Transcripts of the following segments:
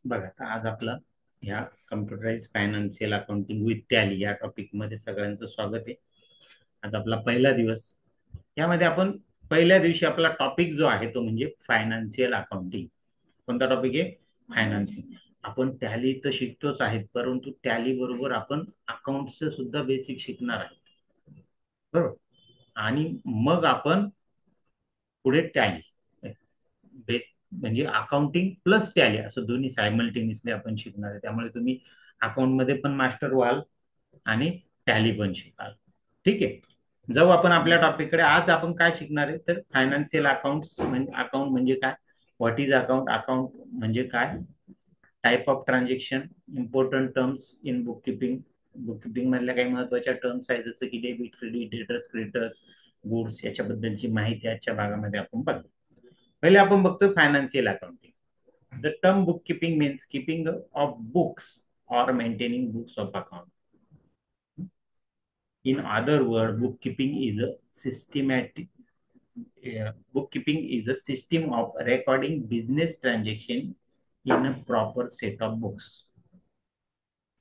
बघा आता आज आपला ह्या computerise financial accounting with tally या टॉपिक मध्ये सगळ्यांचं स्वागत आहे. आज आपला पहिला दिवस. यामध्ये आपण पहिल्या दिवशी आपला टॉपिक जो आहे तो म्हणजे फायनान्शियल अकाउंटिंग. कोणता टॉपिक आहे? फायनान्सिंग. आपण टॅली तर शिकतोच आहेत, परंतु टॅली बरोबर आपण अकाउंटचं सुद्धा बेसिक शिकणार आहे, बरोबर. आणि मग आपण पुढे टॅली बेस म्हणजे अकाउंटिंग प्लस टॅली असं दोन्ही सायमल्टेनियसली आपण शिकणार आहे. त्यामुळे तुम्ही अकाउंट मध्ये पण मास्टर व्हाल आणि टॅली पण शिकाल. ठीक आहे, जाऊ आपण आपल्या टॉपिककडे. आज आपण काय शिकणार आहे तर फायनान्शियल अकाउंट म्हणजे अकाउंट म्हणजे काय, व्हॉट इज अकाउंट, अकाउंट म्हणजे काय, type of transaction, important terms in book keeping. Book keeping मधल्या काही महत्वाच्या टर्म्स आहेत जसं की debit, credit, debtors, creditors, goods, याच्याबद्दलची माहिती आजच्या भागामध्ये आपण बघू. पहिले आपण बघतो financial accounting. The term bookkeeping means keeping of books or maintaining books of account. In other words, bookkeeping is a systematic bookkeeping is a system of recording business transaction in a proper set of books.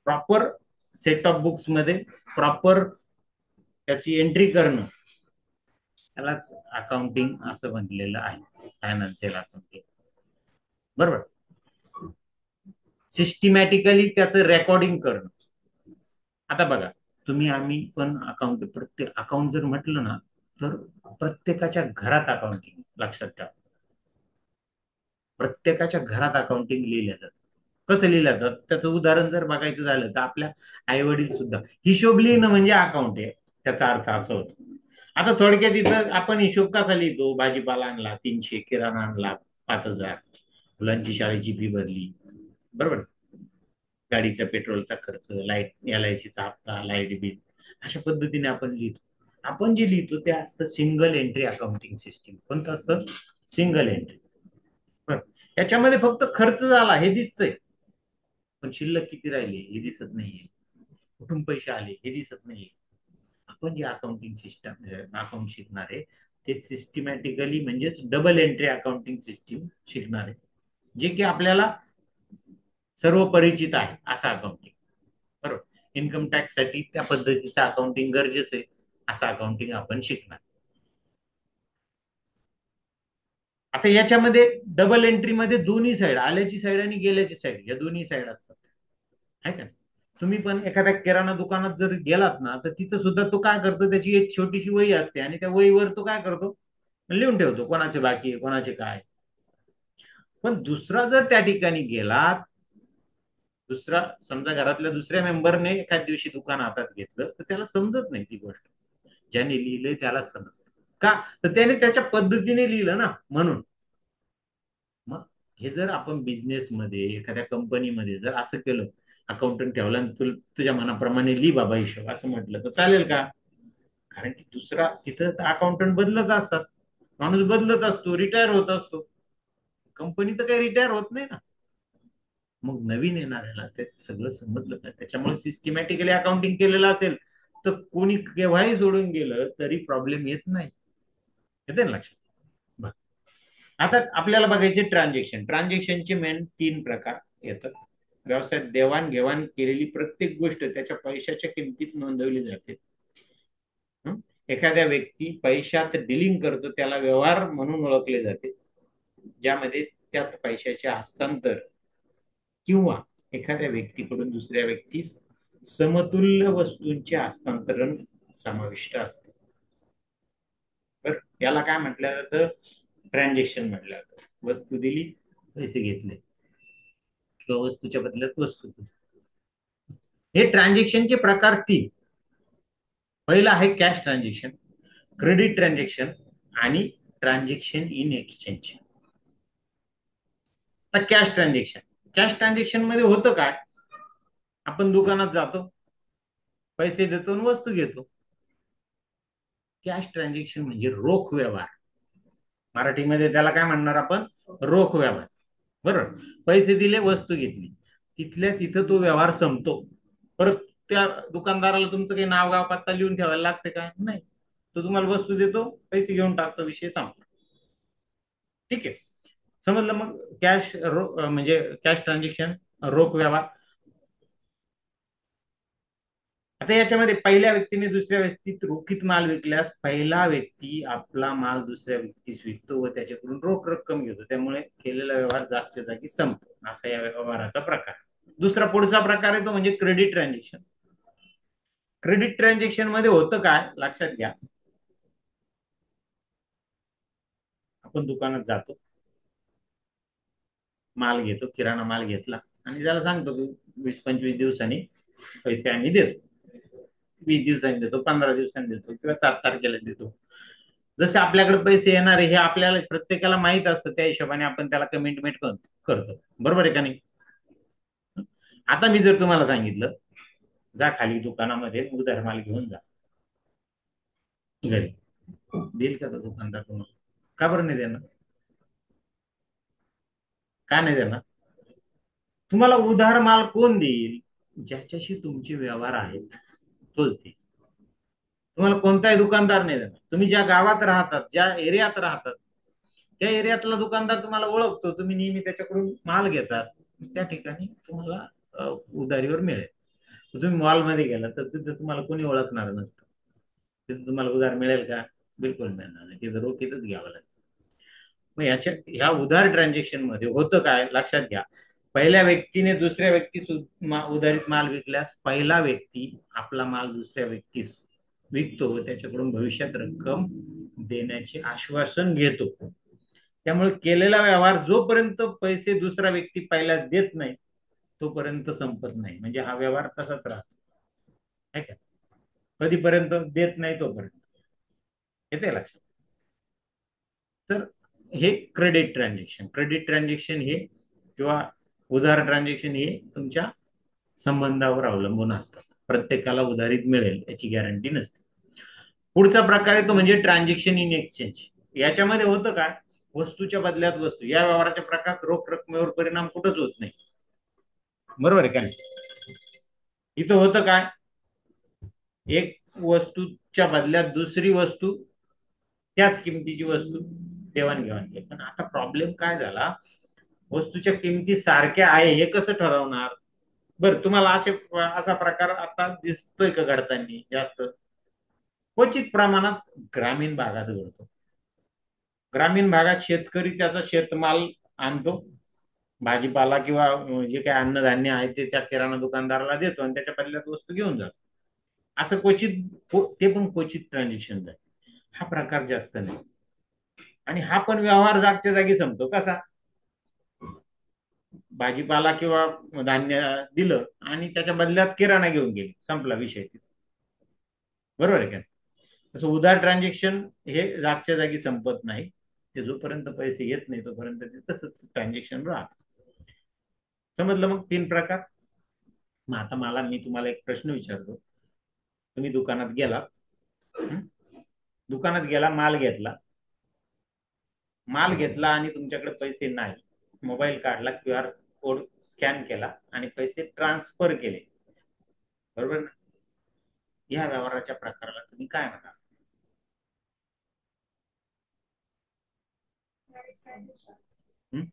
Proper set of books मध्ये proper त्याची entry करणं, त्यालाच accounting असं म्हटलेलं आहे, financial accounting, बरोबर. Systematically त्याचं recording करणं. आता बघा, तुम्ही आम्ही पण अकाउंट, प्रत्येक अकाउंट जर म्हटलं ना तर प्रत्येकाच्या घरात अकाउंटिंग, लक्षात ठेवा. प्रत्येकाच्या घरात अकाउंटिंग लिहिल्या जातं. कसं लिहिलं जातं त्याचं उदाहरण जर बघायचं झालं तर आपल्या आई वडील सुद्धा हिशोब लिहिणं म्हणजे अकाउंट आहे, त्याचा अर्थ असं होतो. आता थोडक्यात इथं आपण हिशोब कसा लिहितो, भाजीपाला आणला 300, किराणा आणला 5,000, मुलांची शाळेची फी भरली, बरोबर, गाडीचा पेट्रोलचा खर्च, लाईट LICचा हप्ता, लाईट बिल, अशा पद्धतीने आपण लिहितो. आपण जे लिहितो ते असतं सिंगल एंट्री अकाउंटिंग सिस्टीम. कोणतं असतं? Single entry. बरं, याच्यामध्ये फक्त खर्च झाला हे दिसतंय, पण शिल्लक किती राहिली हे दिसत नाहीये, कुठून पैसे आले हे दिसत नाहीये. आपण जे अकाउंटिंग सिस्टम अकाउंट शिकणार आहे ते सिस्टमॅटिकली म्हणजेच डबल एंट्री अकाउंटिंग सिस्टीम शिकणार आहे, जे की आपल्याला सर्व परिचित आहे असं अकाउंटिंग, बरोबर. इन्कम टॅक्स साठी त्या पद्धतीचं अकाउंटिंग गरजेचं आहे, असं अकाउंटिंग आपण शिकणार. आता याच्यामध्ये डबल एंट्री मध्ये दोन्ही साईड, आल्याची साईड आणि गेल्याची साईड, या दोन्ही साईड असतात, आहे का. तुम्ही पण एखाद्या किराणा दुकानात जर गेलात ना तर तिथं सुद्धा तो काय करतो, त्याची एक छोटीशी वही असते आणि त्या वहीवर तो काय करतो, लिहून ठेवतो कोणाचे बाकी आहे, कोणाचे काय. पण दुसरा जर त्या ठिकाणी गेला, दुसरा समजा घरातल्या दुसऱ्या मेंबरने एखाद दिवशी दुकान हातात घेतलं तर त्याला समजत नाही ती गोष्ट, ज्याने लिहिलंय त्याला समजत. का तर त्याने त्याच्या पद्धतीने लिहिलं ना, म्हणून. मग हे जर आपण बिझनेसमध्ये एखाद्या कंपनीमध्ये जर असं केलं, अकाउंटंट ठेवला आणि तुझ्या मनाप्रमाणे लिही बाबा हिशोब असं म्हटलं तर चालेल का? कारण की दुसरा तिथं अकाउंटंट बदलत असतात, माणूस बदलत असतो, रिटायर होत असतो. कंपनी तर काही रिटायर होत नाही ना. मग नवीन येणाऱ्याला ते सगळं समजलं पाहिजे. त्याच्यामुळे सिस्टमॅटिकली अकाउंटिंग केलेलं असेल तर कोणी केव्हाही सोडून गेलं तरी प्रॉब्लेम येत नाही. येते ना लक्षात? बरं. आता आपल्याला बघायचे ट्रान्झॅक्शन. ट्रान्झॅक्शनचे मेन 3 प्रकार येतात. व्यवसायात देवाणघेवाण केलेली प्रत्येक गोष्ट त्याच्या पैशाच्या किमतीत नोंदवली जाते. एखाद्या व्यक्ती पैशात डिलिंग करतो त्याला व्यवहार म्हणून ओळखले जाते, ज्यामध्ये त्यात पैशाचे हस्तांतर किंवा एखाद्या व्यक्तीकडून दुसऱ्या व्यक्तीस समतुल्य वस्तूंचे हस्तांतरण समाविष्ट असते. तर याला काय म्हटलं जातं? ट्रान्झॅक्शन म्हटलं जातं. वस्तू दिली, पैसे घेतले, किंवा वस्तूच्या बदल्यात वस्तू दिली. हे ट्रान्झॅक्शनचे प्रकार 3. पहिला आहे कॅश ट्रान्झॅक्शन, क्रेडिट ट्रान्झॅक्शन आणि ट्रान्झॅक्शन इन एक्सचेंज. तर कॅश ट्रान्झॅक्शन मध्ये होतं काय, आपण दुकानात जातो, पैसे देतो आणि वस्तू घेतो. कॅश ट्रान्झॅक्शन म्हणजे रोख व्यवहार. मराठीमध्ये त्याला काय म्हणणार आपण? रोख व्यवहार, बरोबर. पैसे दिले, वस्तू घेतली, तिथल्या तिथं तो व्यवहार संपतो. परत त्या दुकानदाराला तुमचं काही नाव गाव पत्ता लिहून ठेवायला लागते का? नाही. तो तुम्हाला वस्तू देतो, पैसे घेऊन टाकतो, विषय संपला. ठीक आहे. समजलं. मग कॅश म्हणजे कॅश ट्रान्झॅक्शन, रोख व्यवहार. आता याच्यामध्ये पहिल्या व्यक्तीने दुसऱ्या व्यक्तीत रोखीत माल विकल्यास पहिला व्यक्ती आपला माल दुसऱ्या व्यक्तीस विकतो व त्याच्याकडून रोख रक्कम घेतो, त्यामुळे केलेला व्यवहार जागच्या जागी संपतो. असा या व्यवहाराचा प्रकार. दुसरा पुढचा प्रकार आहे तो म्हणजे क्रेडिट ट्रान्झॅक्शन. क्रेडिट ट्रान्झॅक्शन मध्ये होतं काय लक्षात घ्या. आपण दुकानात जातो, माल घेतो, किराणा माल घेतला आणि त्याला सांगतो की 20-25 दिवसांनी पैसे आम्ही देतो. 20 दिवसांनी देतो, 15 दिवसांनी देतो किंवा 7 तारखेला देतो. जसे आपल्याकडे पैसे येणार हे आपल्याला प्रत्येकाला माहित असतं, त्या हिशोबाने आपण त्याला कमिटमेंट करतो. बरोबर आहे का नाही? आता मी जर तुम्हाला सांगितलं, जा खाली दुकानामध्ये उधार माल घेऊन जा घरी, देईल का तो दुकानदार तुम्हाला? का बरं नाही देणार? का नाही देणार? तुम्हाला उधार माल कोण देईल? ज्याच्याशी तुमचे व्यवहार आहेत तोच देईल. तुम्हाला कोणताही दुकानदार नाही देणार. तुम्ही ज्या गावात राहतात, ज्या एरियात राहतात, त्या एरियातला दुकानदार तुम्हाला ओळखतो, तुम्ही नेहमी त्याच्याकडून माल घेतात, त्या ठिकाणी तुम्हाला उधारीवर मिळेल. तुम्ही मॉलमध्ये गेला तर तिथे तुम्हाला कोणी ओळखणार नसतं, तिथे तुम्हाला उधार मिळेल का? बिलकुल मिळणार नाही, तिथे रोखीतच घ्यावं लागेल. मग ह्या उधार ट्रान्झॅक्शन मध्ये होतं काय लक्षात घ्या. पहिल्या व्यक्तीने दुसऱ्या व्यक्ती उधारीत माल विकल्यास पहिला व्यक्ती आपला माल दुसऱ्या व्यक्तीस विकतो व त्याच्याकडून भविष्यात रक्कम देण्याचे आश्वासन घेतो. त्यामुळे केलेला व्यवहार जोपर्यंत पैसे दुसरा व्यक्ती पहिला देत नाही तोपर्यंत संपत नाही. म्हणजे हा व्यवहार तसाच राहतो, आहे का? कधीपर्यंत देत नाही तोपर्यंत. येते लक्षात? तर हे क्रेडिट ट्रान्झॅक्शन हे किंवा उधार ट्रान्झॅक्शन हे तुमच्या संबंधावर अवलंबून असतात. प्रत्येकाला उधारीत मिळेल याची गॅरंटी नसते. पुढचा प्रकार आहे तो म्हणजे ट्रान्झॅक्शन इन एक्सचेंज. याच्यामध्ये होतं काय, वस्तूच्या बदल्यात वस्तू या व्यवहाराच्या प्रकारात रोख रकमेवर परिणाम कुठंच होत नाही. बरोबर आहे का नाही? इथं होतं काय, एक वस्तूच्या बदल्यात दुसरी वस्तू, त्याच किमतीची वस्तू देवाणघेवाण केली. पण आता प्रॉब्लेम काय झाला, वस्तूच्या किमती सारख्या आहे हे कसं ठरवणार? बरं, तुम्हाला असा प्रकार आता दिसतोय का घडताना? जास्त क्वचित प्रमाणात ग्रामीण भागात घडतो. ग्रामीण भागात शेतकरी त्याचा शेतमाल आणतो, भाजीपाला किंवा जे काही अन्नधान्य आहे ते त्या किराणा दुकानदाराला देतो आणि त्याच्या बदल्यात वस्तू घेऊन जातो. असं क्वचित, ते पण क्वचित ट्रान्झॅक्शन आहे. हा प्रकार जास्त नाही. आणि हा पण व्यवहार जागच्या जागी संपतो. कसा? भाजीपाला किंवा धान्य दिलं आणि त्याच्या बदल्यात किराणा घेऊन गेले, संपला विषय तिथे. बरोबर आहे का? तसं उधार ट्रान्झॅक्शन हे जागच्या जागी संपत नाही. ते जोपर्यंत पैसे येत नाही तोपर्यंत ते तसंच ट्रान्झॅक्शन राहत. समजलं? मग 3 प्रकार. मग आता मी तुम्हाला एक प्रश्न विचारतो. तुम्ही दुकानात गेला, हं? दुकानात गेला, माल घेतला आणि तुमच्याकडे पैसे नाही. मोबाईल काढला, QR कोड स्कॅन केला आणि पैसे ट्रान्सफर केले. बरोबर ना? या व्यवहाराच्या प्रकाराला तुम्ही काय म्हणता? हं?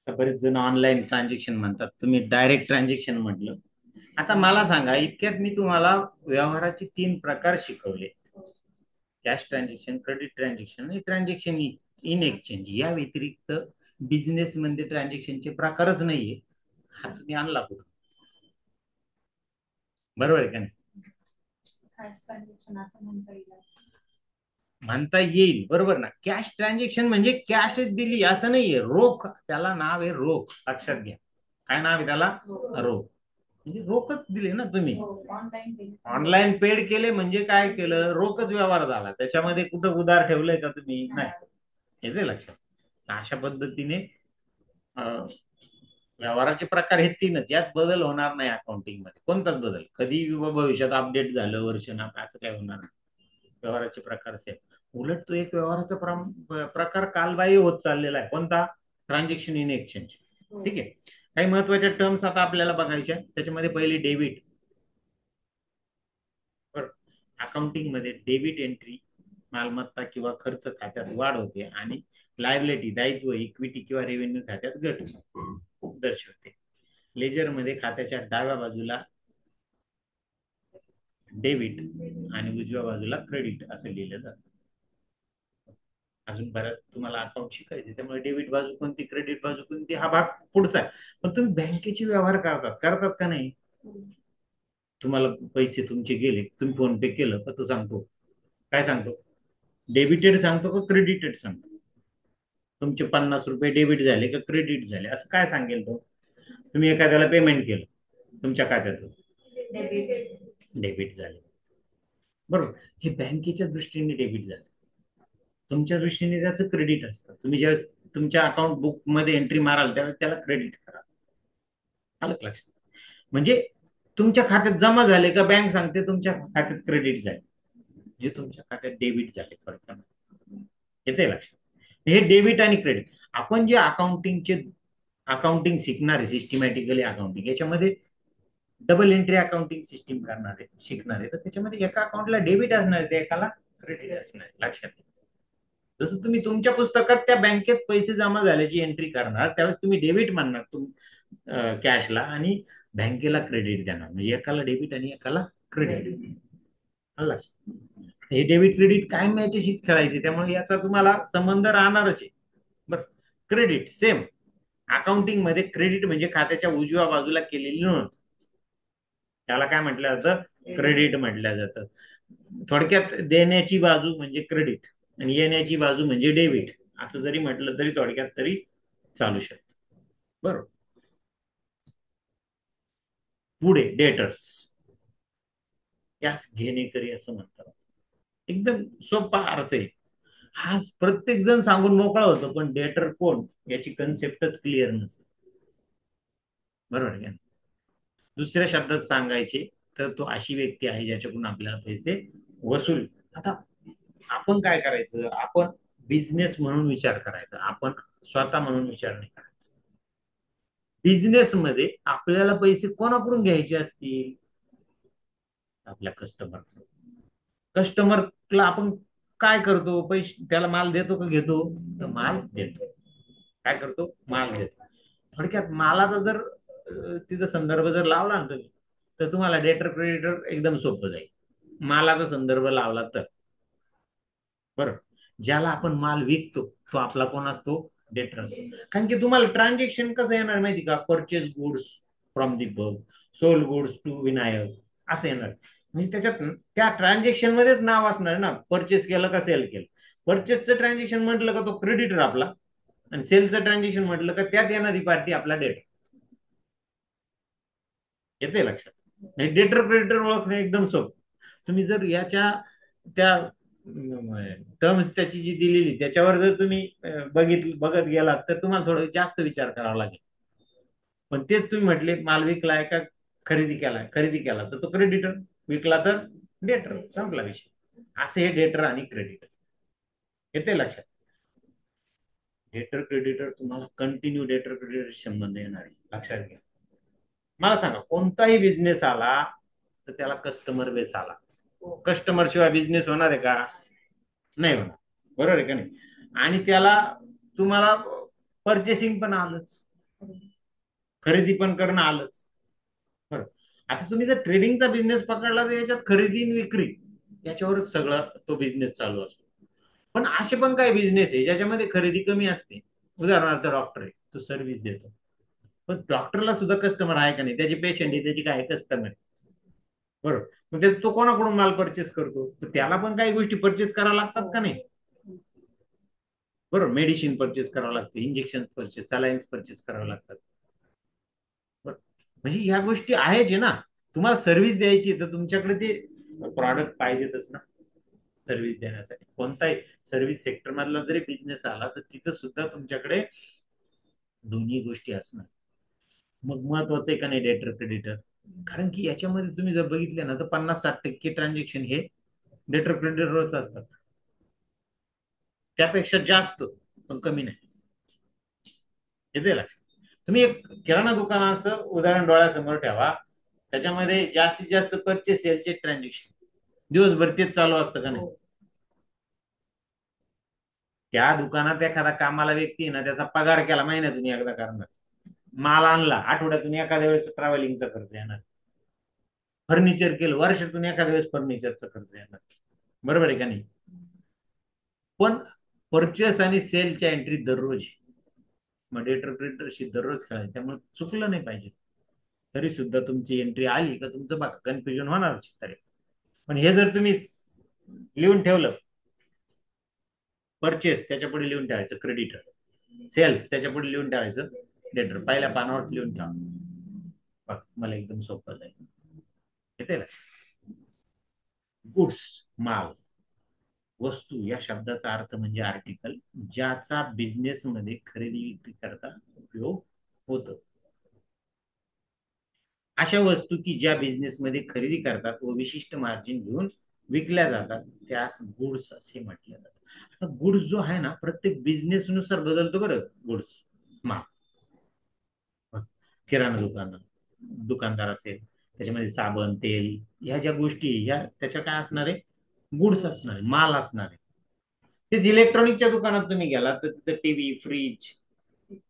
तर बरेच जण ऑनलाईन ट्रान्झॅक्शन म्हणतात, तुम्ही डायरेक्ट ट्रान्झॅक्शन म्हटलं. आता मला सांगा, इतक्यात मी तुम्हाला व्यवहाराचे 3 प्रकार शिकवले: कॅश ट्रान्झॅक्शन, क्रेडिट ट्रान्झॅक्शन आणि ट्रान्झॅक्शन इन एक्सचेंज. या व्यतिरिक्त बिझनेस मध्ये ट्रान्झॅक्शनचे प्रकारच नाहीये. हा तुम्ही आणला कुठं? बरोबर आहे का नाही? म्हणता येईल, बरोबर ना? कॅश ट्रान्झॅक्शन म्हणजे कॅशच दिली असं नाहीये, रोख. त्याला नाव आहे रोख. लक्षात घ्या. काय नाव आहे त्याला? रोख. म्हणजे रोखच दिली ना तुम्ही. ऑनलाईन पेड केले म्हणजे काय केलं? रोखच व्यवहार झाला. त्याच्यामध्ये कुठं उधार ठेवलंय का तुम्ही? नाही. येते लक्षात? अशा पद्धतीने व्यवहाराचे प्रकार हे 3च. यात बदल होणार नाही. अकाउंटिंग मध्ये कोणताच बदल कधी भविष्यात अपडेट झालं वर्षानं असं काय होणार नाही. व्यवहाराचे प्रकार सेम. उलट तो एक व्यवहाराचा प्रकार कालबाह्य होत चाललेला आहे. कोणता? Transaction in exchange. ठीक आहे. काही महत्वाच्या टर्म्स आता आपल्याला बघायच्या. त्याच्यामध्ये पहिली डेबिट. अकाउंटिंग मध्ये डेबिट एंट्री मालमत्ता किंवा खर्च खात्यात वाढ होते आणि लायबिलिटी दायित्व इक्विटी किंवा रेव्हेन्यू खात्यात घट दर्शवते. लेजर मध्ये खात्याच्या डाव्या बाजूला डेबिट आणि उजव्या बाजूला क्रेडिट असं लिहिलं जातं. अजून बऱ्याच तुम्हाला अकाउंट शिकायचे, त्यामुळे डेबिट बाजू कोणती क्रेडिट बाजू कोणती हा भाग पुढचा आहे. पण तुम्ही बँकेचे व्यवहार करतात करतात का नाही? तुम्हाला पैसे तुमचे गेले, तुम्ही फोन पे केलं तर तो सांगतो, काय सांगतो? डेबिटेड सांगतो का क्रेडिटेड सांगतो? तुमचे 50 रुपये डेबिट झाले का क्रेडिट झाले असं काय सांगेल तो? तुम्ही एखाद्याला पेमेंट केलं तुमच्या खात्यातून, डेबिट झाले, बरोबर. हे बँकेच्या दृष्टीने डेबिट झाले, तुमच्या दृष्टीने त्याचं क्रेडिट असतं. तुम्ही ज्यावेळेस तुमच्या अकाउंट बुक मध्ये एंट्री माराल त्यावेळेस त्याला क्रेडिट करा. आलं का लक्षात? म्हणजे तुमच्या खात्यात जमा झाले का बँक सांगते तुमच्या खात्यात क्रेडिट झाले, म्हणजे तुमच्या खात्यात डेबिट झाले थोडक्यात. येते लक्षात? हे डेबिट आणि क्रेडिट. आपण जे अकाउंटिंग शिकणार आहे, सिस्टमॅटिकली अकाउंटिंग, याच्यामध्ये डबल एंट्री अकाउंटिंग सिस्टीम करणार आहे, शिकणार आहे, तर त्याच्यामध्ये एका अकाउंटला डेबिट असणार आहे, एकाला क्रेडिट असणार आहे. लक्षात घ्या. जसं तुम्ही तुमच्या पुस्तकात त्या बँकेत पैसे जमा झाल्याची एंट्री करणार त्यावेळेस तुम्ही डेबिट म्हणणार कॅशला आणि बँकेला क्रेडिट देणार, म्हणजे एकाला डेबिट आणि एकाला क्रेडिट. हे डेबिट क्रेडिट काय याच्याशी खेळायचे, त्यामुळे याचा तुम्हाला संबंध राहणारच आहे. बरं. क्रेडिट सेम अकाउंटिंग मध्ये क्रेडिट म्हणजे खात्याच्या उजव्या बाजूला केलेली नोंद, त्याला काय म्हटलं जातं? क्रेडिट म्हटलं जातं. थोडक्यात देण्याची बाजू म्हणजे क्रेडिट आणि येण्याची बाजू म्हणजे डेबिट, असं जरी म्हटलं तरी थोडक्यात तरी चालू शकतं. बरोबर. पुढे डेटर्स, यास घेणेकरी असं म्हणतात. एकदम सोपा अर्थ आहे. हा प्रत्येक जण सांगून मोकळा होतो, पण डेटर कोण याची कन्सेप्टच क्लिअर नसते. बरोबर आहे. दुसऱ्या शब्दात सांगायचे तर तो अशी व्यक्ती आहे ज्याच्याकडून आपल्याला पैसे वसूल. आता आपण काय करायचं, आपण बिझनेस म्हणून विचार करायचा, आपण स्वतः म्हणून विचार नाही करायचा. बिझनेस मध्ये आपल्याला पैसे कोणाकडून घ्यायचे असतील? आपल्या कस्टमरला आपण काय करतो, पैसे त्याला माल देतो का घेतो? तर माल देतो. काय करतो? माल देतो. थोडक्यात मालाचा जर तिचा संदर्भ जर लावला ना तुम्ही, तर तुम्हाला डेटर क्रेडिटर एकदम सोपं जाईल. मालाचा संदर्भ लावला तर, बरं. ज्याला आपण माल विकतो तो आपला कोण असतो? डेटर असतो. कारण की तुम्हाला ट्रान्झॅक्शन कसं येणार माहिती का? Purchase goods from Deepak, sold goods to Vinayak, असं येणार. म्हणजे त्याच्यात त्या ट्रान्झॅक्शन मध्येच नाव असणार ना, परचेस केलं का सेल केलं. परचेसचं ट्रान्झॅक्शन म्हटलं का तो क्रेडिटर आपला, आणि सेलचं ट्रान्झॅक्शन म्हटलं का त्यात येणारी पार्टी आपला डेटर. येते लक्षात? डेटर क्रेडिटर ओळखणे एकदम सोपं. तुम्ही जर याच्या त्या टर्म्स त्याची जी दिलेली त्याच्यावर जर तुम्ही बघत गेलात तर तुम्हाला थोडं जास्त विचार करावा लागेल. पण तेच तुम्ही म्हटले माल विकलाय का खरेदी केला तर तो क्रेडिटर, विकला तर डेटर, संपला विषय. असे हे डेटर आणि क्रेडिटर. येते लक्षात? डेटर क्रेडिटर तुम्हाला कंटिन्यू डेटर क्रेडिटर संबंध येणार आहे, लक्षात घ्या. मला सांगा, कोणताही बिझनेस आला तर त्याला कस्टमर बेस आला, कस्टमर शिवाय बिझनेस होणार आहे का? नाही होणार. बरोबर आहे का नाही? आणि त्याला तुम्हाला परचेसिंग पण आलंच, खरेदी पण करणं आलंच. बरं. आता तुम्ही जर ट्रेडिंगचा बिझनेस पकडला तर याच्यात खरेदी आणि विक्री याच्यावरच सगळा तो बिझनेस चालू असतो. पण असे पण काही बिझनेस आहे ज्याच्यामध्ये खरेदी कमी असते. उदाहरणार्थ डॉक्टर आहे, तो सर्व्हिस देतो. पण डॉक्टरला सुद्धा कस्टमर आहे का नाही? त्याची पेशंट आहे, त्याची काय कस्टमर आहे. बरोबर. मग तो कोणाकडून माल परचेस करतो? तर त्याला पण काही गोष्टी परचेस कराव्या लागतात का नाही? बरोबर. मेडिसिन परचेस करावं लागतं, इंजेक्शन परचेस, सलाईन्स परचेस करावं लागतात. बरं. म्हणजे ह्या गोष्टी आहेच ना. तुम्हाला सर्व्हिस द्यायची तर तुमच्याकडे ते प्रॉडक्ट पाहिजेतच ना सर्व्हिस देण्यासाठी. कोणताही सर्व्हिस सेक्टर मधला जरी बिझनेस आला तर तिथं सुद्धा तुमच्याकडे दोन्ही गोष्टी असणार. मग महत्वाचं आहे का नाही डेटर क्रेडिटर? कारण की याच्यामध्ये तुम्ही जर बघितले ना तर 50-60% ट्रान्झॅक्शन हे डेटर क्रेडिटरच असतात. त्यापेक्षा जास्त पण कमी नाही. येते लक्षात? तुम्ही एक किराणा दुकानाचं उदाहरण डोळ्यासमोर ठेवा, त्याच्यामध्ये जास्तीत जास्त परचेस सेलचे ट्रान्झॅक्शन, दिवसभर तेच चालू असतं का नाही? त्या दुकानात एखादा कामाला व्यक्ती आहे ना, त्याचा पगार केला महिन्यातून एकदा करणार, माल आणला आठवड्यातून एखाद्या वेळेस ट्रॅव्हलिंगचा खर्च येणार, फर्निचर केलं वर्षातून एखाद्या वेळेस फर्निचरचा खर्च येणार. बरोबर आहे का नाही? पण परचेस आणि सेलच्या एंट्री दररोज, मग डेटर प्रिंटरशी दररोज खेळायचं, त्यामुळे चुकलं नाही पाहिजे. तरी सुद्धा तुमची एंट्री आली का तुमचं बघा कन्फ्युजन होणार तरी. पण हे जर तुम्ही लिहून ठेवलं, परचेस त्याच्या पुढे लिहून ठेवायचं क्रेडिटर, सेल्स त्याच्या पुढे लिहून ठेवायचं डेटर, पहिल्या पानावर लिहून ठेवा. बघ मला एकदम सोपं जाईल. येते लक्षात? गुड्स, माल, वस्तू या शब्दाचा अर्थ म्हणजे आर्टिकल, ज्याचा बिझनेस मध्ये खरेदी विक्री करता उपयोग होतो. अशा वस्तू की ज्या बिझनेसमध्ये खरेदी करतात व विशिष्ट मार्जिन घेऊन विकल्या जातात त्यास गुड्स असे म्हटले जातात. आता गुड्स जो आहे ना, प्रत्येक बिझनेस नुसार बदलतो बरं. गुड्स, माल, किराणा दुकानदार असेल, त्याच्यामध्ये साबण तेल, ह्या ज्या गोष्टी ह्या त्याच्या काय असणार आहे, गुड्स असणार आहे, माल असणार आहे. तेच इलेक्ट्रॉनिकच्या दुकानात तुम्ही गेला तर तिथे टीव्ही, फ्रीज,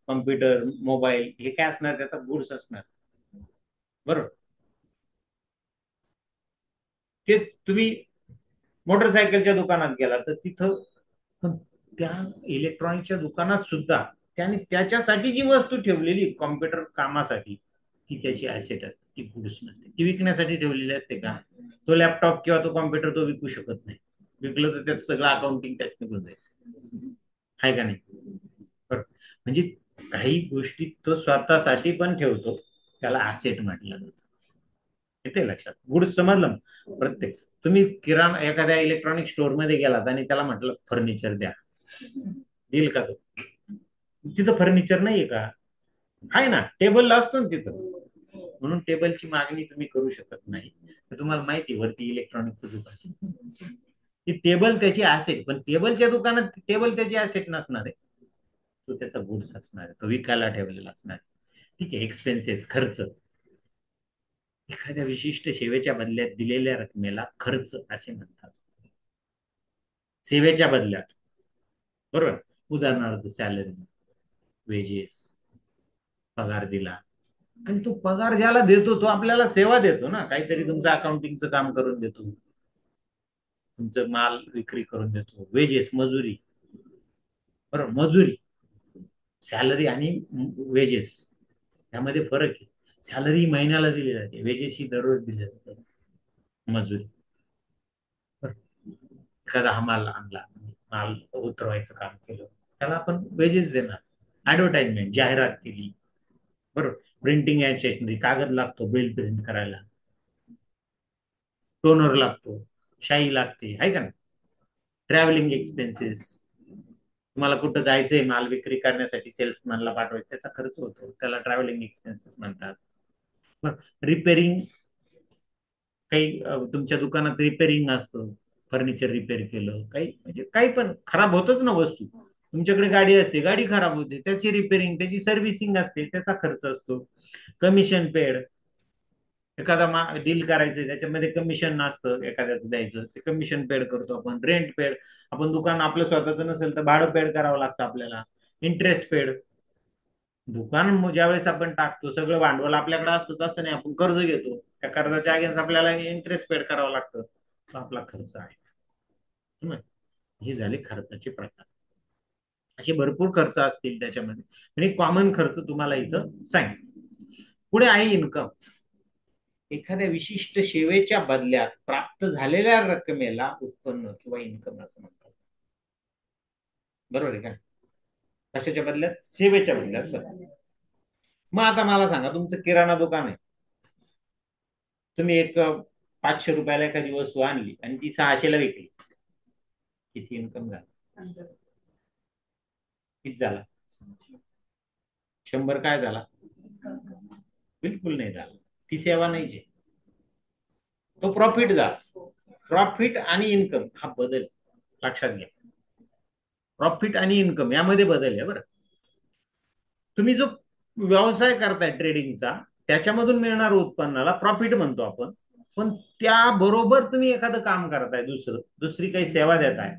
कॉम्प्युटर, मोबाईल हे काय असणार, त्याचा गुड्स असणार. बरोबर. तेच तुम्ही मोटरसायकलच्या दुकानात गेला तर तिथं पण त्या इलेक्ट्रॉनिकच्या दुकानात सुद्धा त्याने त्याच्यासाठी जी वस्तू ठेवलेली कॉम्प्युटर कामासाठी, ती त्याची ऍसेट असते, ती गुड्स नसते. ती विकण्यासाठी ठेवलेली असते का? तो लॅपटॉप किंवा तो कॉम्प्युटर तो विकू शकत नाही. विकलं तर त्यात सगळं अकाउंटिंग त्यात निघून जाईल. आहे का नाही? म्हणजे काही गोष्टी तो स्वतःसाठी पण ठेवतो, त्याला ऍसेट म्हटलं जातं. येते लक्षात? गुड्स समजलं? प्रत्येक तुम्ही किराणा एखाद्या इलेक्ट्रॉनिक स्टोअर मध्ये गेलात आणि त्याला म्हटलं फर्निचर द्या, देईल का तो? तिथं फर्निचर नाहीये का? आहे ना, टेबल असतो ना तिथं. म्हणून टेबलची मागणी तुम्ही करू शकत नाही. तर तुम्हाला माहिती वरती इलेक्ट्रॉनिकचं दुकान, ती टेबल त्याची ऍसेट, पण टेबलच्या दुकानात टेबल त्याची ऍसेट नसणार आहे, तो त्याचा गुड्स असणार आहे, तो विकायला ठेवलेला असणार आहे. ठीक आहे. एक्सपेन्सेस, खर्च, एखाद्या विशिष्ट सेवेच्या बदल्यात दिलेल्या रकमेला खर्च असे म्हणतात. सेवेच्या बदल्यात, बरोबर. उदाहरणार्थ सॅलरी, वेजेस, पगार दिला. आणि तो पगार ज्याला देतो तो आपल्याला सेवा देतो ना, काहीतरी तुमचं अकाउंटिंगचं काम करून देतो, तुमचं माल विक्री करून देतो. वेजेस, मजुरी, बरोबर. मजुरी, सॅलरी आणि वेजेस यामध्ये फरक आहे. सॅलरी महिन्याला दिली जाते, वेजेस ही दररोज दिली जाते. मजुरी, एखादा हमाल आणला, माल उतरवायचं काम केलं, त्याला आपण वेजेस देणार. ऍडव्हर्टाइजमेंट, जाहिरात केली, बरोबर. प्रिंटिंग अँड स्टेशनरी, कागद लागतो बिल प्रिंट करायला, टोनर लागतो, शाई लागते, आहे का ना. ट्रॅव्हलिंग एक्सपेन्सेस, तुम्हाला कुठं जायचंय माल विक्री करण्यासाठी, सेल्समॅनला पाठवायचं, त्याचा खर्च होतो, त्याला ट्रॅव्हलिंग एक्सपेन्सेस म्हणतात. रिपेरिंग, काही तुमच्या दुकानात रिपेरिंग असतं, फर्निचर रिपेअर केलं, काही म्हणजे काही पण खराब होतच ना वस्तू. तुमच्याकडे गाडी असते, गाडी खराब होते, त्याची रिपेरिंग, त्याची सर्व्हिसिंग असते, त्याचा खर्च असतो. कमिशन पेड, एखादा डील करायचं त्याच्यामध्ये कमिशन असतं एखाद्याचं द्यायचं, ते कमिशन पेड करतो आपण. रेंट पेड, आपण दुकान आपलं स्वतःचं नसेल तर भाडं पेड करावं लागतं आपल्याला. इंटरेस्ट पेड, दुकान ज्यावेळेस आपण टाकतो सगळं भांडवल आपल्याकडे असतं, तसं नाही, आपण कर्ज घेतो, त्या कर्जाच्या अगेन्स्ट आपल्याला इंटरेस्ट पेड करावं लागतं, तो आपला खर्च आहे. समज? हे झाले खर्चाचे प्रकार. असे भरपूर खर्च असतील त्याच्यामध्ये, आणि कॉमन खर्च तुम्हाला इथं सांग. पुढे आहे इन्कम. एखाद्या विशिष्ट सेवेच्या बदल्यात प्राप्त झालेल्या रकमेला उत्पन्न किंवा इन्कम असं म्हणतात. बरोबर आहे का? कशाच्या बदल्यात? सेवेच्या बदल्यात. बरं. मग आता मला सांगा, तुमचं किराणा दुकान आहे, तुम्ही एक 500 रुपयाला एखादी वस्तू आणली आणि ती 600ला विकली, किती इन्कम झाला? किती झाला? 100 काय झाला? बिलकुल नाही झाला. ती सेवा नाही, तो प्रॉफिट झाला. प्रॉफिट आणि इन्कम हा बदल लक्षात घ्या. प्रॉफिट आणि इन्कम यामध्ये बदल आहे, बरं. तुम्ही जो व्यवसाय करताय ट्रेडिंगचा, त्याच्यामधून मिळणार उत्पन्नाला प्रॉफिट म्हणतो आपण. पण त्याबरोबर तुम्ही एखादं काम करताय, दुसरी काही सेवा देताय,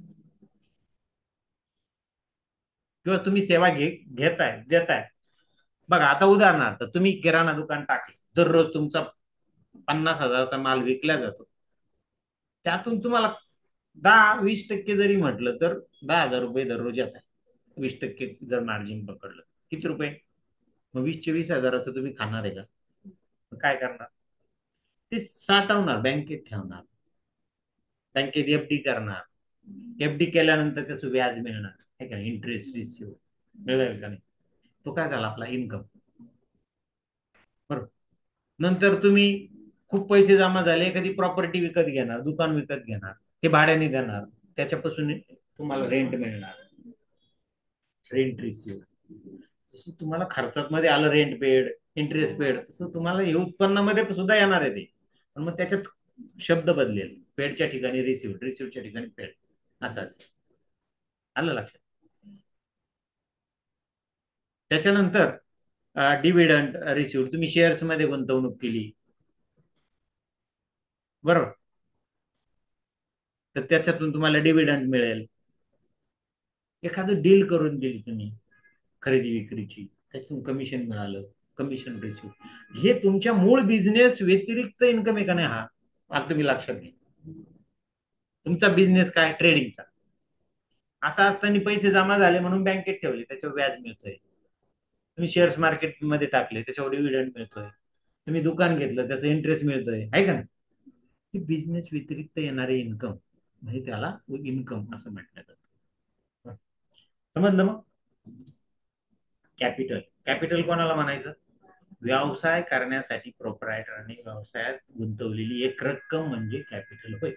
किंवा तुम्ही सेवा देताय. बघा आता उदाहरणार्थ तुम्ही किराणा दुकान टाकले, दररोज तुमचा 50,000चा माल विकला जातो. त्यातून तुम्हाला 10-20% जरी म्हटलं तर 10,000 रुपये दररोज येत आहे. 20% जर मार्जिन पकडलं, किती रुपये? मग 20,000 तुम्ही खाणार आहे का? मग काय करणार? ते साठवणार, बँकेत ठेवणार, बँकेत एफडी करणार. एफडी केल्यानंतर त्याचं व्याज मिळणार, आहे का, इंटरेस्ट रिसिव्ह मिळेल का नाही? तो काय झाला आपला इन्कम. बरोबर. नंतर तुम्ही खूप पैसे जमा झाले, एखादी प्रॉपर्टी विकत घेणार, दुकान विकत घेणार, ते भाड्याने देणार, त्याच्यापासून तुम्हाला रेंट मिळणार, रेंट रिसिव्ह. जसं तुम्हाला खर्चात मध्ये आलं रेंट पेड, इंटरेस्ट पेड, तसं तुम्हाला हे उत्पन्नामध्ये सुद्धा येणार आहे ते. पण मग त्याच्यात शब्द बदलेल, पेडच्या ठिकाणी रिसिव्ह, रिसिव्हच्या ठिकाणी पेड, असं आलं लक्षात? त्याच्यानंतर डिव्हिडंड रिसिव्ह, तुम्ही शेअर्स मध्ये गुंतवणूक केली, बरोबर, तर त्याच्यातून तुम्हाला डिव्हिडंड मिळेल. एखादं डील करून दिली तुम्ही खरेदी विक्रीची, त्यातून कमिशन मिळालं, कमिशन रिसिव्ह, हे तुमच्या मूळ बिझनेस व्यतिरिक्त इन्कम आहे का नाही? हा आता तुम्ही लक्षात घ्या. तुमचा बिझनेस काय? ट्रेडिंगचा. असा असताना पैसे जमा झाले म्हणून बँकेत ठेवले, त्याच्यावर व्याज मिळतोय. तुम्ही शेअर्स मार्केटमध्ये टाकले, त्याच्यावर डिव्हिडंड मिळतोय. तुम्ही दुकान घेतलं, त्याचा इंटरेस्ट मिळतोय, आहे का नाही? बिझनेस व्यतिरिक्त येणारे इन्कम म्हणजे त्याला इन्कम असं म्हटलं जातं. समजलं मग? कॅपिटल. कॅपिटल कोणाला म्हणायचं? व्यवसाय करण्यासाठी प्रोप्रायटरने व्यवसायात गुंतवलेली एक रक्कम म्हणजे कॅपिटल होय.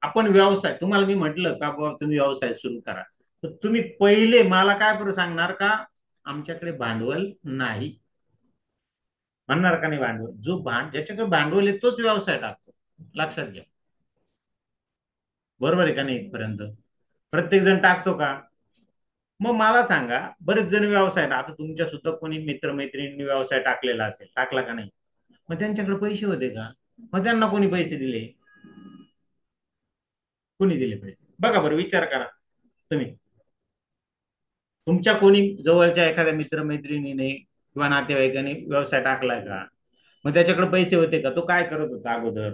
आपण व्यवसाय, तुम्हाला मी म्हटलं का बाबा तुम्ही व्यवसाय सुरू करा, तर तुम्ही पहिले मला काय बरं सांगणार का? आमच्याकडे भांडवल नाही. म्हणणार का नाही? भांडवल ज्याच्याकडे भांडवल आहे तोच व्यवसाय टाकतो, लक्षात घ्या. बरोबर आहे का नाही इथपर्यंत? प्रत्येक जण टाकतो का? मग मला सांगा, बरेच जण व्यवसाय, आता तुमच्या सुद्धा कोणी मित्रमैत्रिणींनी व्यवसाय टाकलेला असेल, टाकला का नाही? मग त्यांच्याकडे पैसे होते का? मग त्यांना कोणी पैसे दिले? कोणी दिले पैसे? बघा बरं, विचार करा तुम्ही. तुमच्या कोणी जवळच्या एखाद्या मित्रमैत्रिणीने किंवा नातेवाईकाने व्यवसाय टाकलाय का? मग त्याच्याकडे पैसे होते का? तो काय करत होता अगोदर?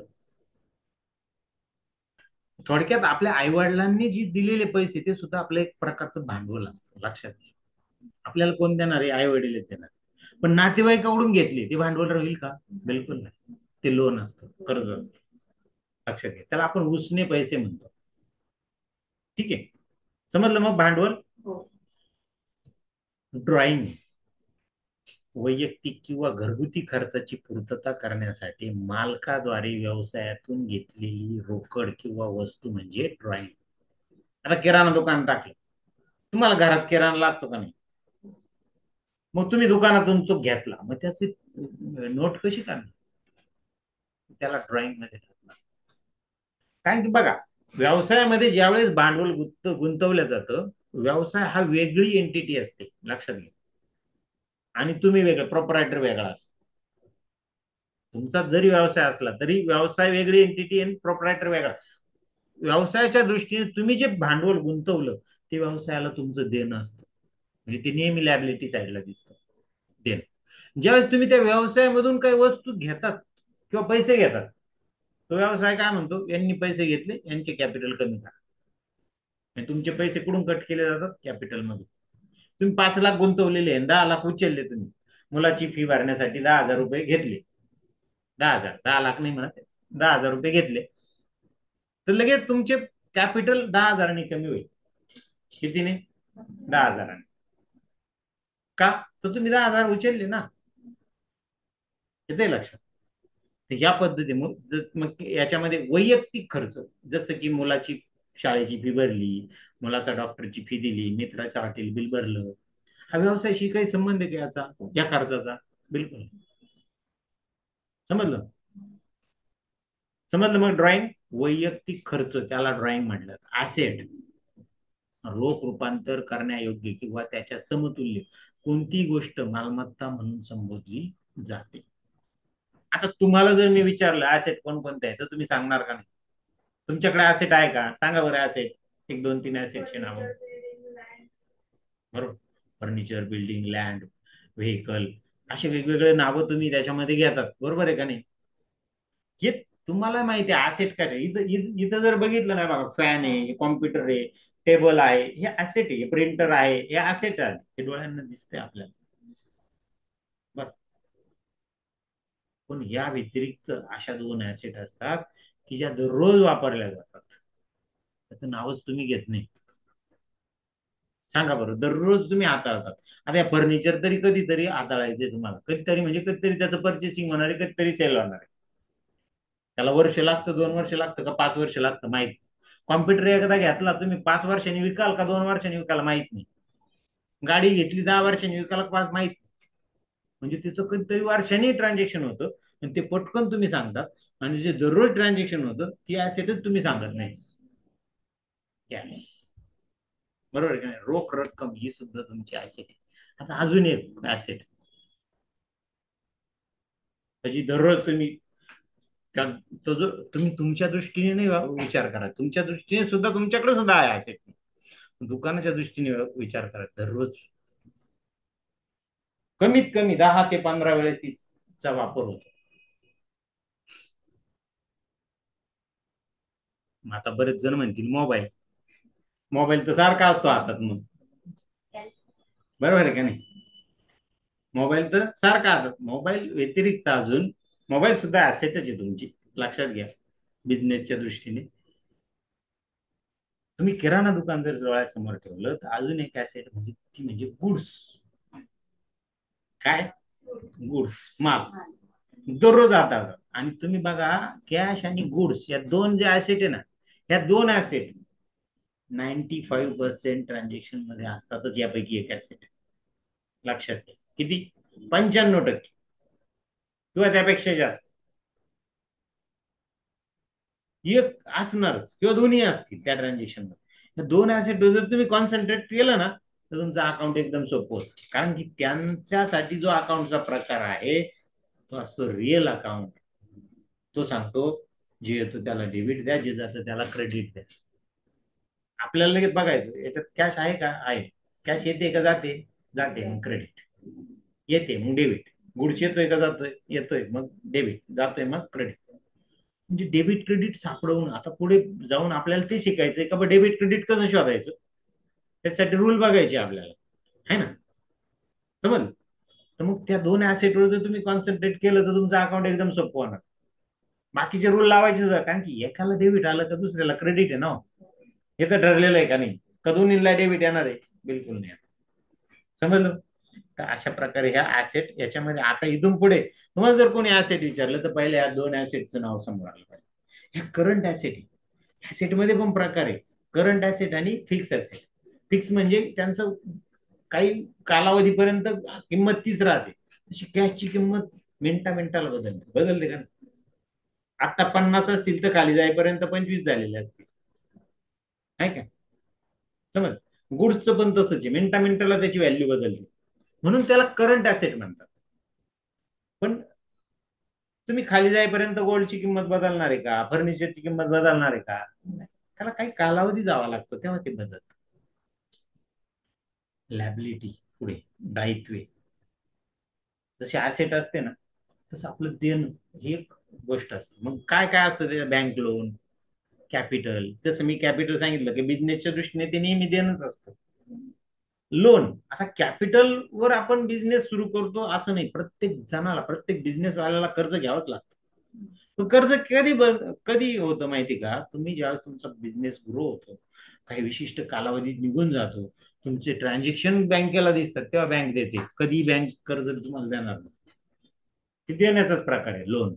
थोडक्यात आपल्या आई वडिलांनी जी दिलेले पैसे ते सुद्धा आपलं एक प्रकारचं भांडवल असतं, लक्षात घ्या. आपल्याला कोण देणार आहे? आई वडील देणार. पण नातेवाईकाकडून घेतले ते भांडवल राहील का? बिलकुल नाही. ते लोन असतं, कर्ज असतं, लक्षात घ्या. त्याला आपण उसने पैसे म्हणतो. ठीक आहे, समजलं मग भांडवल. ड्रॉइंग, वैयक्तिक किंवा घरगुती खर्चाची पूर्तता करण्यासाठी मालकाद्वारे व्यवसायातून घेतलेली रोकड किंवा वस्तू म्हणजे ड्रॉइंग. आता किराणा दुकान टाकलं, तुम्हाला घरात किराणा लागतो का नाही? मग तुम्ही दुकानातून तो घेतला, मग त्याची नोट कशी काढणार? त्याला ड्रॉइंग मध्ये टाकणार. कारण की बघा, व्यवसायामध्ये ज्यावेळेस भांडवल गुंतवलं जातं, व्यवसाय हा वेगळी एंटिटी असते, लक्षात घ्या. आणि तुम्ही वेगळं, प्रोपरायटर वेगळा असतो. तुमचा जरी व्यवसाय असला तरी व्यवसाय वेगळी एंटिटी आणि प्रोपरायटर वेगळा. व्यवसायाच्या दृष्टीने तुम्ही जे भांडवल गुंतवलं ते व्यवसायाला तुमचं देणं असतं, म्हणजे ते नेहमी लॅबिलिटी साईडला दिसतं, देणं. ज्यावेळेस तुम्ही त्या व्यवसायामधून काही वस्तू घेतात किंवा पैसे घेतात, तो व्यवसाय काय म्हणतो? यांनी पैसे घेतले, यांचे कॅपिटल कमी करा. आणि तुमचे पैसे कुठून कट केले जातात? कॅपिटल मधून. तुम्ही 5 लाख गुंतवलेले आहे, 10 लाख उचलले तुम्ही, मुलाची फी भरण्यासाठी 10,000 रुपये घेतले. 10,000, 10 लाख नाही म्हणत, 10,000 रुपये घेतले, तर लगेच तुमचे कॅपिटल 10,000 कमी होईल. कितीने? 10,000. का? तर तुम्ही 10,000 उचलले ना. येते लक्षात? तर या पद्धती मग याच्यामध्ये वैयक्तिक खर्च, जसं की मुलाची शाळेची फी भरली, मुलाचा डॉक्टरची फी दिली, मित्राच्या हॉटेल बिल भरलं, हा व्यवसायाशी काही संबंध आहे का याचा, या खर्चाचा? बिलकुल. समजलं? समजलं मग ड्रॉइंग वैयक्तिक खर्च, त्याला ड्रॉइंग म्हटलं. ऍसेट, रोख रूपांतर करण्यायोग्य किंवा त्याच्या समतुल्य कोणती गोष्ट मालमत्ता म्हणून संबोधली जाते. आता तुम्हाला जर मी विचारलं ऍसेट कोणकोणते आहे तर तुम्ही सांगणार का नाही? तुमच्याकडे ऍसेट आहे का? सांगा बरं ऍसेट. एक दोन तीन ऍसेटचे नाव. बरोबर. फर्निचर, बिल्डिंग, लँड, व्हेकल, असे वेगवेगळे नावं तुम्ही त्याच्यामध्ये घेतात. बरोबर आहे का नाही? हे तुम्हाला माहिती आहे ऍसेट कशा. इथं इथं इथं जर बघितलं ना बघा, फॅन आहे, कॉम्प्युटर आहे, टेबल आहे, हे ऍसेट आहे, प्रिंटर आहे, हे ऍसेट आहे, हे डोळ्यांना दिसतंय आपल्याला. बरं. पण या व्यतिरिक्त अशा दोन ऍसेट असतात की ज्या दररोज वापरल्या जातात. त्याचं नावच तुम्ही घेत नाही. सांगा बरं, दररोज तुम्ही हाताळतात. आता या फर्निचर तरी कधीतरी हाताळायचंय तुम्हाला, कधीतरी म्हणजे कधीतरी त्याचं पर्चेसिंग होणार आहे, कधीतरी सेल होणार आहे. त्याला वर्ष लागतं, 2 वर्ष लागतं, का 5 वर्ष लागतं माहित. कॉम्प्युटर एकदा घेतला तुम्ही, 5 वर्षांनी विकाल का 2 वर्षांनी विकाल माहित नाही. गाडी घेतली 10 वर्षांनी विकाल का पाच माहित. म्हणजे तिचं कधीतरी वर्षांनी ट्रान्झॅक्शन होतं. आणि ते पटकन तुम्ही सांगतात. आणि जे दररोज ट्रान्झॅक्शन होतं ती ऍसेटच तुम्ही सांगत नाही. कॅश. बरोबर आहे का नाही? रोख रक्कम ही सुद्धा तुमची ऍसेट आहे. आता अजून एक ऍसेट, त्याची दररोज तुम्ही त्या तो जो तुम्ही तुमच्या दृष्टीने नाही विचार करा, तुमच्या दृष्टीने सुद्धा तुमच्याकडे सुद्धा आहे ऍसेट. दुकानाच्या दृष्टीने विचार करा. दररोज कमीत कमी 10 ते 15 वेळेस तिचा वापर होतो. मग आता बरेच जण म्हणतील मोबाईल. मोबाईल तर सारखा असतो हातात मग. बरोबर आहे का नाही? मोबाईल तर सारखा हातात. मोबाईल व्यतिरिक्त अजून मोबाईल सुद्धा ऍसेटच आहे तुमची. लक्षात घ्या. बिझनेसच्या दृष्टीने तुम्ही किराणा दुकान जर डोळ्यासमोर ठेवलं तर अजून एक ऍसेट म्हणजे ती म्हणजे गुड्स. काय? गुड्स, माल. दररोज हातात. आणि तुम्ही बघा, कॅश आणि गुड्स या दोन जे ऍसेट आहे ना, या दोन ऍसेट 95% ट्रान्झॅक्शन मध्ये असतातच. यापैकी एक ऍसेट. लक्षात घ्या. किती? 95% किंवा त्यापेक्षा जास्त एक असणारच, किंवा दोन्ही असतील त्या ट्रान्झॅक्शन मध्ये. दोन ऍसेट जर तुम्ही कॉन्सन्ट्रेट केलं ना, तर तुमचं अकाउंट एकदम सोपं होतं. कारण की त्यांच्यासाठी जो अकाउंटचा प्रकार आहे तो असतो रिअल अकाउंट. तो सांगतो जे येतो त्याला डेबिट द्या, जे जातं त्याला क्रेडिट द्या. आपल्याला लगेच बघायचं याच्यात कॅश आहे का? आहे. कॅश येते का? जाते. जाते मग क्रेडिट. येते मग डेबिट. गुड्स येतोय का? जातोय. येतोय मग डेबिट. जातोय मग क्रेडिट. म्हणजे डेबिट क्रेडिट सापडवून आता पुढे जाऊन आपल्याला ते शिकायचंय का डेबिट क्रेडिट कसं शोधायचं. त्यासाठी रूल बघायचे आपल्याला. है ना? समज. तर मग त्या दोन ऍसेटवर जर तुम्ही कॉन्सन्ट्रेट केलं तर तुमचं अकाउंट एकदम सोपं होणार. बाकीचे रूल लावायचे सुद्धा, कारण की एकाला डेबिट आलं तर दुसऱ्याला क्रेडिट आहे ना हो. हे तर ठरलेलं आहे का नाही? का दोन्हीला डेबिट येणार आहे? बिलकुल नाही. समजलं? तर अशा प्रकारे ह्या ऍसेट याच्यामध्ये आता इथून पुढे तुम्हाला जर कोणी ऍसेट विचारलं तर पहिले या दोन ऍसेटचं नाव समोर आलं पाहिजे. ह्या करंट ऍसेट. ऍसेटमध्ये पण प्रकार आहे. करंट ऍसेट आणि फिक्स ऍसेट. फिक्स म्हणजे त्यांचं काही कालावधीपर्यंत किंमत तीच राहते. तशी कॅशची किंमत मिनिटा मिनिटाला बदलते. बदलते का नाही? आता 50 असतील तर खाली जाईपर्यंत 25 झालेले असतील. आहे का? समज. गुड्सचं पण तसंच आहे. मिनिटा मिनिटाला त्याची व्हॅल्यू बदलते. म्हणून त्याला करंट ऍसेट म्हणतात. पण तुम्ही खाली जाईपर्यंत गोल्डची किंमत बदलणार आहे का? फर्निचरची किंमत बदलणार आहे का? नाही. त्याला काही कालावधी जावा लागतो तेव्हा ते बदलत. लॅबिलिटी पुढे, दायित्वे. जसे ऍसेट असते ना, तसं आपलं देणं ही एक गोष्ट असते. मग काय काय असतं त्याच्या? Bank loan, capital. जसं मी कॅपिटल सांगितलं की बिझनेसच्या दृष्टीने ते नेहमी देणंच असतं. लोन. आता कॅपिटल वर आपण बिझनेस सुरू करतो असं नाही. प्रत्येक जणाला, प्रत्येक बिझनेस वाल्याला कर्ज घ्यावंच लागतं. पण कर्ज कधी होतं माहिती का? तुम्ही ज्यावेळेस तुमचा बिझनेस ग्रो होतो, काही विशिष्ट कालावधीत निघून जातो, तुमचे ट्रान्झॅक्शन बँकेला दिसतात, तेव्हा बँक देते. कधी बँक कर्ज तुम्हाला देणार नाही. ते देण्याचाच प्रकार आहे लोन.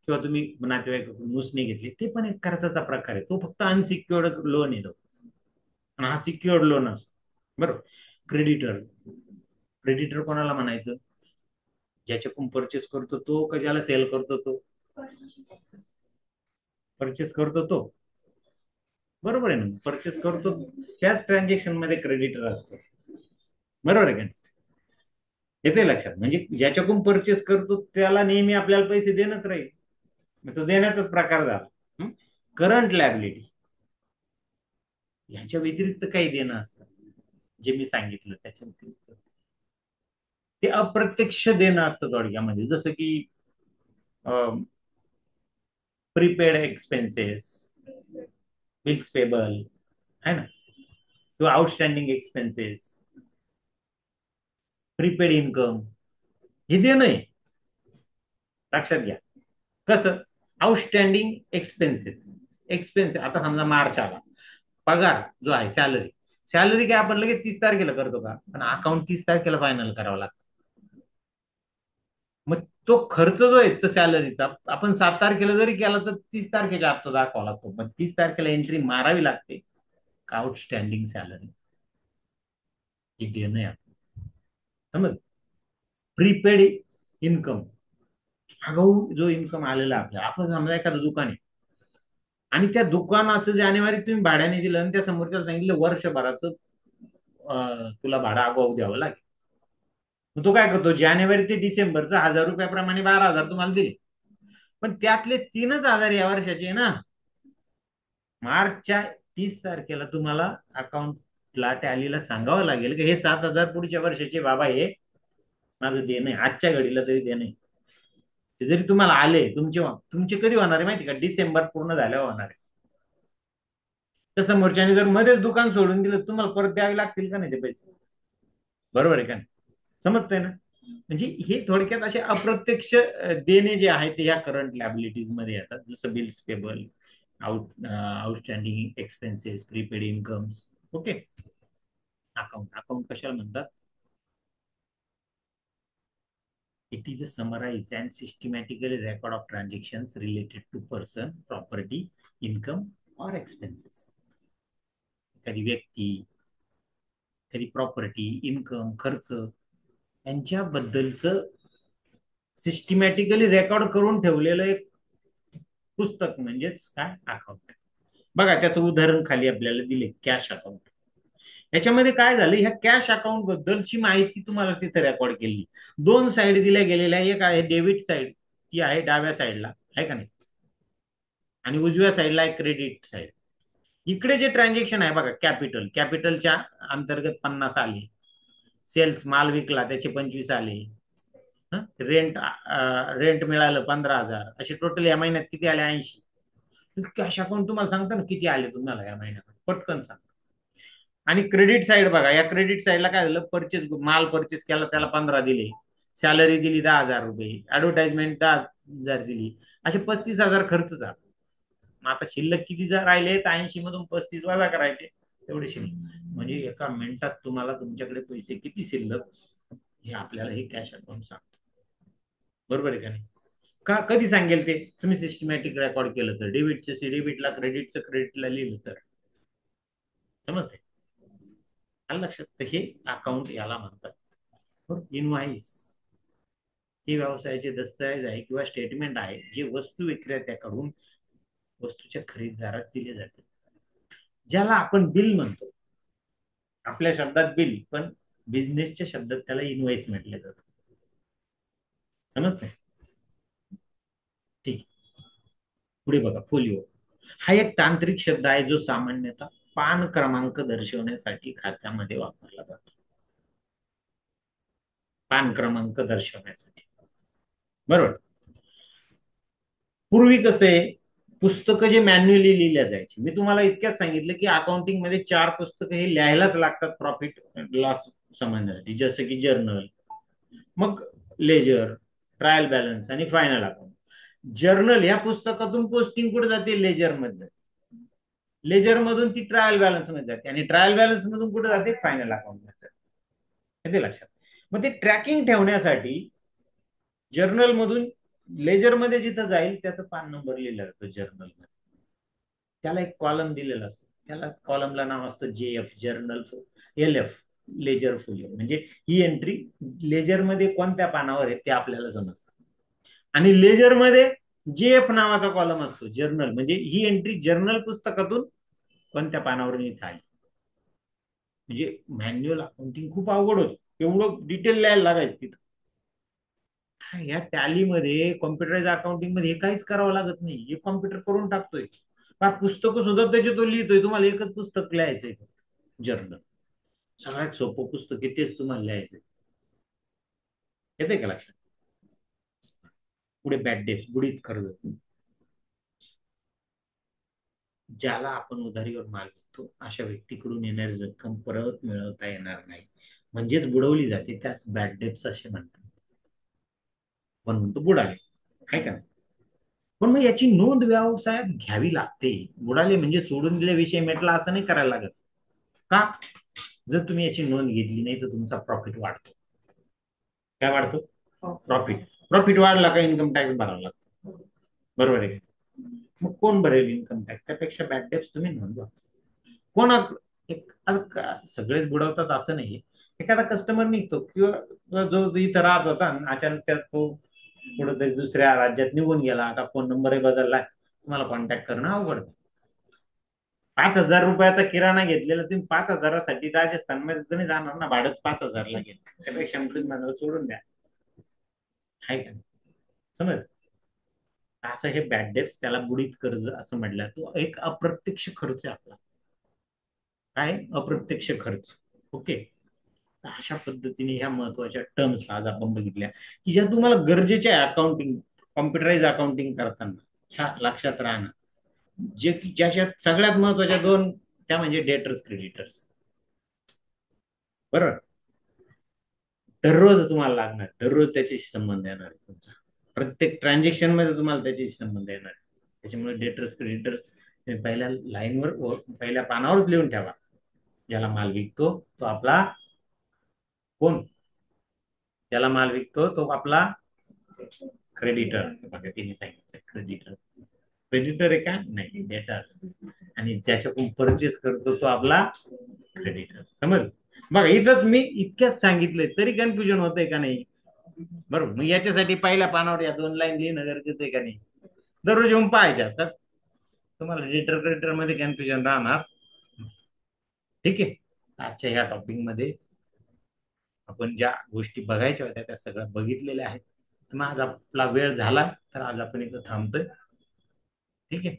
किंवा तुम्ही नातेवाईकाकडून उसने घेतली, ते पण एक कर्जाचा प्रकार आहे. तो फक्त अनसिक्युअर्ड लोन येतो. आणि हा सिक्युअर्ड लोन असतो. बरोबर. क्रेडिटर. क्रेडिटर कोणाला म्हणायचं? ज्याच्याकडून परचेस करतो तो, का ज्याला सेल करतो तो? परचेस करतो तो. बरोबर आहे ना? परचेस करतो त्याच ट्रान्झॅक्शन मध्ये क्रेडिटर असतो. बरोबर आहे का? येते लक्षात. म्हणजे ज्याच्याकडून परचेस करतो त्याला नेहमी आपल्याला पैसे देणंच राहील, मग तो देण्याचाच प्रकार झाला. करंट लॅबिलिटी, ह्याच्या व्यतिरिक्त काही देणं असतं जे मी सांगितलं त्याच्या व्यतिरिक्त, ते अप्रत्यक्ष देणं असतं थोडक्यामध्ये. जसं की प्रीपेड एक्सपेन्सेस, बिल्स पेबल है ना, किंवा आउटस्टँडिंग एक्सपेन्सेस, प्रीपेड इन्कम, हे देणं आहे. लक्षात घ्या. कसं? आउटस्टँडिंग एक्सपेन्सेस, एक्सपेन्स आता समजा मार्च आला, पगार जो आहे सॅलरी, सॅलरी काय आपण लगेच 30 तारखेला करतो का? पण अकाउंट 30 तारखेला फायनल करावं लागतं. मग तो खर्च जो आहे तो सॅलरीचा आपण 7 तारखेला जरी केला तर 30 तारखेच्या आत तो दाखवा लागतो. पण 30 तारखेला एंट्री मारावी लागते. आउटस्टँडिंग सॅलरी ही देणं आहे आपलं. समज. प्रीपेड इन्कम, आगाऊ जो इन्कम आलेला आपल्याला, आपण समजा एखादं दुकान आहे आणि त्या दुकानाचं जानेवारी तुम्ही भाड्याने दिलं आणि त्या समोरच्याला सांगितलं वर्षभराचं तुला भाडं आगाऊ द्यावं लागेल. मग तो काय करतो, जानेवारी ते डिसेंबरचं 1000 रुपयाप्रमाणे 12,000 तुम्हाला दिले. पण त्यातले 3,000 या वर्षाचे ना, मार्चच्या 30 तारखेला तुम्हाला अकाउंटला टॅलीला सांगावं लागेल की हे 7,000 पुढच्या वर्षाचे बाबा, हे माझं देणं आहे, आजच्या घडीला तरी देणं आहे. ते जरी तुम्हाला आले, तुमचे तुमचे कधी होणार आहे माहिती का? डिसेंबर पूर्ण झाल्यावर होणार आहे. तर समोरच्याने जर मध्येच दुकान सोडून दिलं, तुम्हाला परत द्यावे लागतील का नाही ते पैसे? बरोबर आहे का नाही? समजतंय ना? म्हणजे हे थोडक्यात असे अप्रत्यक्ष देणे जे आहेत ते ह्या करंट लॅबिलिटीज मध्ये येतात. जसं bills payable, outstanding expenses, prepaid incomes. Okay. Account, account कशाला म्हणतात? It is a summarise and systematically record of transactions related to person, property, income or expenses. एखादी व्यक्ती, एखादी प्रॉपर्टी, इन्कम, खर्च यांच्याबद्दलचं सिस्टमॅटिकली रेकॉर्ड करून ठेवलेलं एक पुस्तक म्हणजेच काय? अकाउंट. बघा त्याचं उदाहरण खाली आपल्याला दिले, कॅश अकाउंट. याच्यामध्ये काय झालं, ह्या कॅश अकाउंट बद्दलची माहिती तुम्हाला तिथे रेकॉर्ड केली. दोन साईड दिल्या गेलेल्या, एक आहे डेबिट साईड, ती आहे डाव्या साईडला, आहे का नाही, आणि उजव्या साईडला आहे क्रेडिट साईड. इकडे जे ट्रान्झॅक्शन आहे बघा, कॅपिटल, कॅपिटलच्या अंतर्गत 50 आले, सेल्स माल विकला त्याचे 25 आले, रेंट रेंट मिळालं 15,000, असे टोटल या महिन्यात किती आले? 80. कॅश अकाउंट तुम्हाला सांगता ना किती आले तुम्हाला या महिन्यात, पटकन सांग. आणि क्रेडिट साईड बघा, या क्रेडिट साईडला काय झालं, परचेस, माल परचेस केला त्याला 15 दिले, सॅलरी दिली 10,000 रुपये, ऍडव्हर्टाइजमेंट 10,000 दिली, असे 35,000 खर्च झाला. मग आता शिल्लक किती जर राहिले तर 80 मधून 35 वजा करायचे, तेवढे शिल्लक. म्हणजे एका मिनिटात तुम्हाला तुमच्याकडे पैसे किती शिल्लक, हे आपल्याला हे कॅश अकाउंट सांगतं. बरोबर आहे का नाही? का कधी सांगेल ते? तुम्ही सिस्टमॅटिक रेकॉर्ड केलं तर, डेबिटचं डेबिटला, क्रेडिटचं क्रेडिटला लिहिलं तर. समजते? आलं लक्षात? तर हे अकाउंट याला म्हणतात. इनव्हॉइस हे व्यवसायाचे दस्तऐवज आहे किंवा स्टेटमेंट आहे जे वस्तू विक्रेत्याकडून वस्तूच्या खरेदीदारात दिले जाते, ज्याला आपण बिल म्हणतो. आपल्या शब्दात बिल, पण बिझनेसच्या शब्दात त्याला इनव्हॉइस म्हटले जातं. समजतंय? ठीक. पुढे बघा, फोलिओ हा एक तांत्रिक शब्द आहे जो सामान्यतः पान क्रमांक दर्शवण्यासाठी खात्यामध्ये वापरला जातो. पान क्रमांक दर्शवण्यासाठी. बरोबर. पूर्वी कसे पुस्तकं जे मॅन्युअली लिहिल्या जायची, मी तुम्हाला इतक्यात सांगितलं की अकाउंटिंग मध्ये 4 पुस्तकं हे लिहायलाच लागतात प्रॉफिट लॉस समजण्यासाठी, जसं की जर्नल, मग लेजर, ट्रायल बॅलन्स आणि फायनल अकाउंट. जर्नल या पुस्तकातून पोस्टिंग कुठे जाते? लेजर मध्ये जाते. लेजर मधून ती ट्रायल बॅलन्स मध्ये जाते आणि ट्रायल बॅलन्स मधून कुठे जाते? फायनल अकाउंट मध्ये जाते. ते लक्षात. मग ते ट्रॅकिंग ठेवण्यासाठी जर्नल मधून लेजर मध्ये जिथं जाईल त्याचा पान नंबर लिहिला जातो जर्नल मध्ये. त्याला एक कॉलम दिलेला असतो, त्याला कॉलमला नाव असतं JF, journal. LF, ledger folio. म्हणजे ही एंट्री लेजर मध्ये कोणत्या पानावर आहे ते आपल्याला समजतं. आणि लेजर मध्ये JF नावाचा कॉलम असतो, जर्नल. म्हणजे ही एंट्री जर्नल पुस्तकातून कोणत्या पानावर इथं आली. म्हणजे मॅन्युअल अकाउंटिंग खूप अवघड होतं. एवढं डिटेल लिहायला लागायचं तिथं. या टॅलीमध्ये कॉम्प्युटराइज अकाउंटिंग मध्ये हे काहीच करावं लागत नाही, हे कॉम्प्युटर करून टाकतोय. पुस्तकं सुद्धा त्याचे तो लिहितोय, तुम्हाला एकच पुस्तक लिहायचंय, जर्नल. सगळ्यात सोपं पुस्तक आहे, तेच तुम्हाला लिहायचंय. येते का लक्षात? पुढे बॅड डेट, बुडीत कर्ज. ज्याला आपण उधारीवर माल विकतो अशा व्यक्तीकडून येणारी रक्कम परत मिळवता येणार नाही, म्हणजेच बुडवली जाते, त्यास बॅड डेप्स असे म्हणतात. म्हणून तो बुडाले, आहे का? पण मग याची नोंद व्यवसायात घ्यावी लागते. बुडाले म्हणजे सोडून दिले, विषय मिटला असं नाही करायला लागत. का? जर तुम्ही याची नोंद घेतली नाही तर तुमचा प्रॉफिट वाढतो. काय वाढतो? प्रॉफिट. प्रॉफिट वाढला का इन्कम टॅक्स भरावा लागतो, बरोबर आहे? मग कोण भरेल इन्कम टॅक्स? त्यापेक्षा बॅड डेप्स तुम्ही नोंदवा. कोण एक सगळेच बुडवतात असं नाही. एखादा कस्टमर निघतो किंवा जो इथं राहत होता आणि अचानक त्यात तो कुठेतरी दुसऱ्या राज्यात निघून गेला, आता फोन नंबरही बदललाय, तुम्हाला कॉन्टॅक्ट करणं अवघड. 5,000 रुपयाचा किराणा घेतलेला तुम्ही 5,000साठी राजस्थानमध्ये तुम्ही जाणार ना, भाडंच 5,000ला घेत. त्यापेक्षा तुम्ही मला सोडून द्या, आहे का? समज. असं हे बॅड डेप्स, त्याला बुडीत कर्ज असं म्हटलं. तो एक अप्रत्यक्ष खर्च आहे आपला. काय? अप्रत्यक्ष खर्च. ओके. अशा पद्धतीने ह्या महत्वाच्या टर्म्स आज आपण बघितल्या, की ज्या तुम्हाला गरजेच्या अकाउंटिंग, कॉम्प्युटराइज अकाउंटिंग करताना ह्या लक्षात राहणं. जे की ज्याच्यात सगळ्यात महत्वाच्या दोन, त्या म्हणजे डेटर्स, क्रेडिटर्स. बरोबर. दररोज तुम्हाला लागणार, दररोज त्याच्याशी संबंध येणार आहे तुमचा. प्रत्येक ट्रान्झॅक्शन मध्ये तुम्हाला त्याच्याशी संबंध येणार आहे. त्याच्यामुळे डेटर्स, क्रेडिटर्स पहिल्या लाईनवर, पहिल्या पानावरच लिहून ठेवा. ज्याला माल विकतो तो आपला कोण? ज्याला माल विकतो तो आपला क्रेडिटर. बघा तिने सांगितलं क्रेडिटर. क्रेडिटर आहे का? नाही, डेटर. आणि ज्याच्याकडून परचेस करतो तो आपला क्रेडिटर. समज. बघा इथंच मी इतक्याच सांगितलंय तरी कन्फ्युजन होतंय का नाही? बरोबर. मग याच्यासाठी पहिल्या पानावर या 2 लाईन लिहिणं गरजेचं आहे का नाही? दररोज येऊन पाहायच्या, तर तुम्हाला डेटर क्रेडिटर मध्ये कन्फ्युजन राहणार. ठीक आहे. आजच्या ह्या टॉपिक मध्ये आपण ज्या गोष्टी बघायच्या होत्या त्या सगळ्या बघितलेल्या आहेत. तर मग आज आपला वेळ झाला, तर आज आपण इथं थांबतोय. ठीक आहे.